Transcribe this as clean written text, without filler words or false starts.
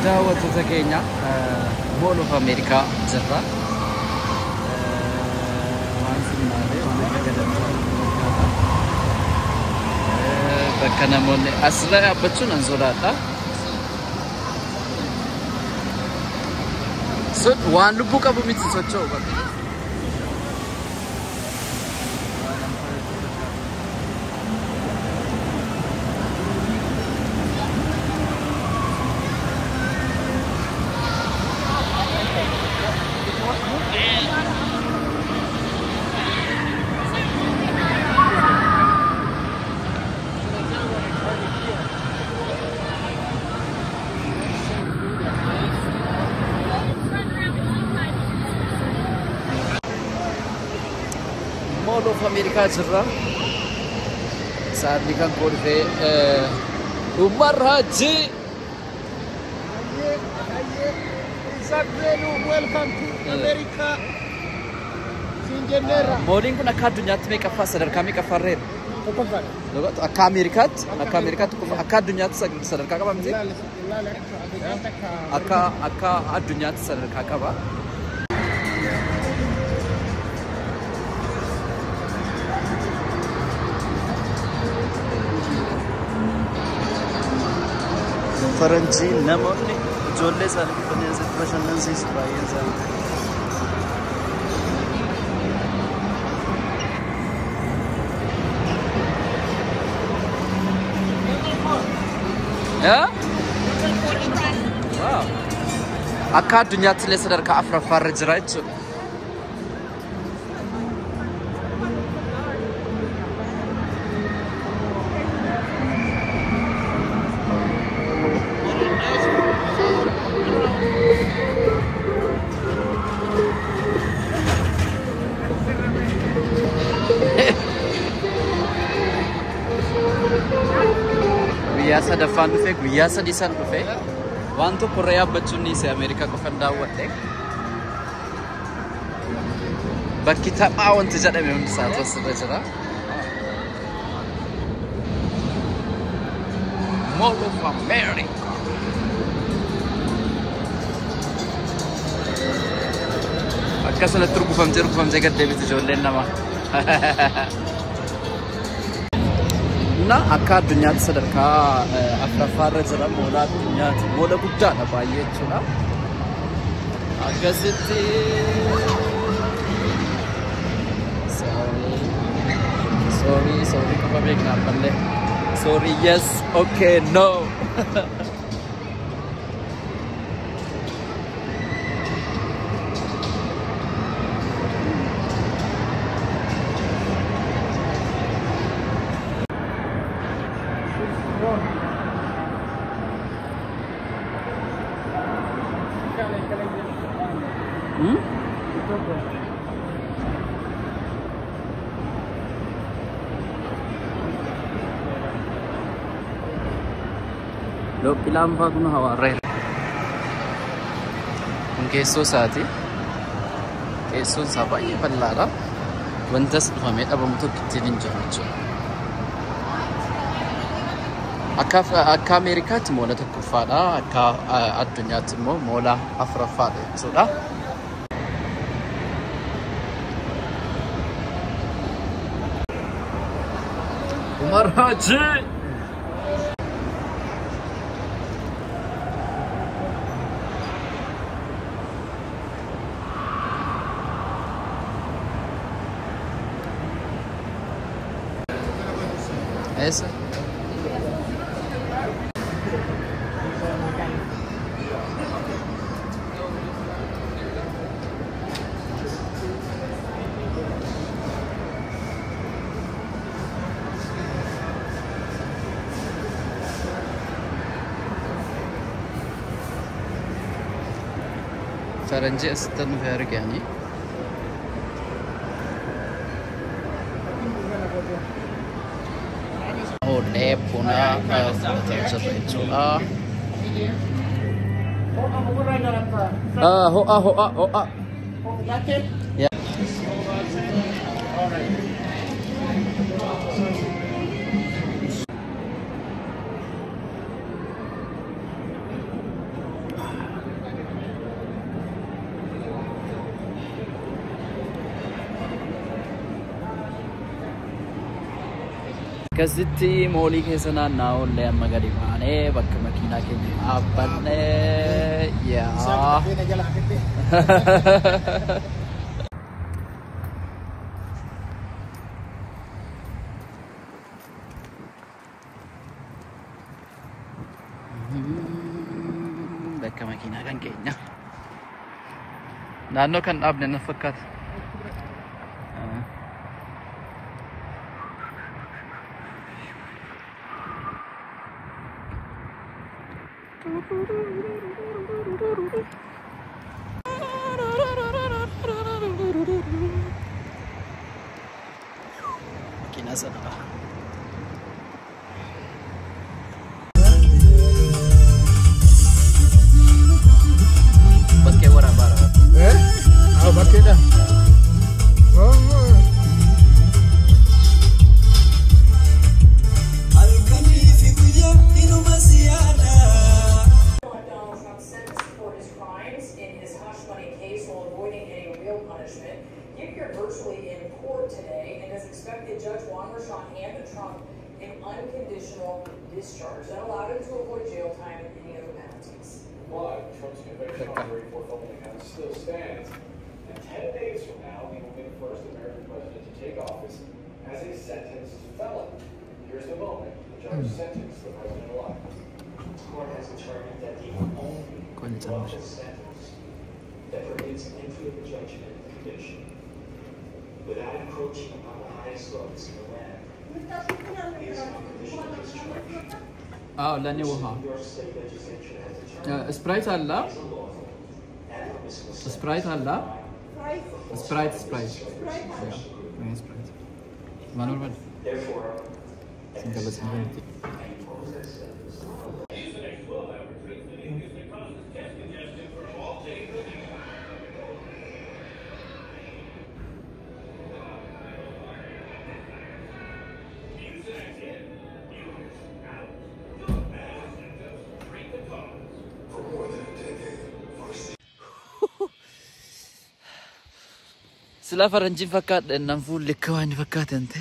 daawwattoota keenya Mall of America jirra. Waan sinnaalee waan akka gadamsaa bakka namoonni asirra dhaabbachuun an sodaadha. Waan lubbuu qabu miti socho'u bakka. Mall of America jirra. Saatni kan kolfee Umar Haji. Welcome to America. Singenera. Malliin kun akka addunyaatti meeqaffaa sadarkaa meeqaffaarreera? Akka Ameerikaatti akka addunyaatti sadarkaa qaba miti? Akka addunyaatti sadarkaa qaba. Faranji namoonni ijoollee isaanii dhufanii asitti bashannansiisu baay'een isaanii. Akka addunyaatti illee sadarkaa afuraffaarra jira jechuudha. Guyyaa sadaffaan dhufee guyyaa sadii san dhufee waan tokko irra yaabbachuun ni isa Ameerikaa qofan daawwadhe. Bakki taphaa wanti jedhame hundi isaa asirra jira. Mall of America. Akkasumatti rugufamtee gad deebiti ijoolleen namaa. Na akka addunyaatti sadarkaa afuraffaarra jira moola addunyaatti moola guddaadha baay'ee jechuudha. Akkasitti sorry qofa beeknaan malee sorry yes okay no. Loppi lampaa kun hawaarreera. Kun keessoo isaati. Keessoon isaa baay'ee bal'aadha. Wantas dhufamee dhabamu tokko ittiin hin jiru jechuudha. Akka Ameerikaatti moola tokkoffaadha. Akka addunyaatti immoo moola afuraffaadha jechuudha. Umar Haji. Ese. Faranji asitti nufi arganii. Oleh puna jechuudha. Hoa. Ya. akkasitti moolii keessa naanna'uun amma gadi baanee bakka makiinaa keenya dhaabbanne yaa bakka makiinaa kan keenya naannoo kan dhaabne na fakkaata. Makiinaa sana bakkee waraabaa bakkeedha. Unconditional discharge that allowed him to avoid jail time and any other penalties. But Trump's conviction on the rape felony count still stands. And 10 days from now, he will be the first American president to take office as a sentenced felon. Here's the moment the judge sentenced the president alive. The court has determined that the only lawful sentence that permits entry of a judgment and conviction without encroaching upon the highest rights in the land is unconditional discharge. لاني وها Your state legislature has determined سبرايت هلا as a lawful and permissible سبرايت هلا سبرايت sentence. سبرايت ما نورمال Therefore, انت بس نورمال سلا فرنجي فكات ننفول لك وين فكات انت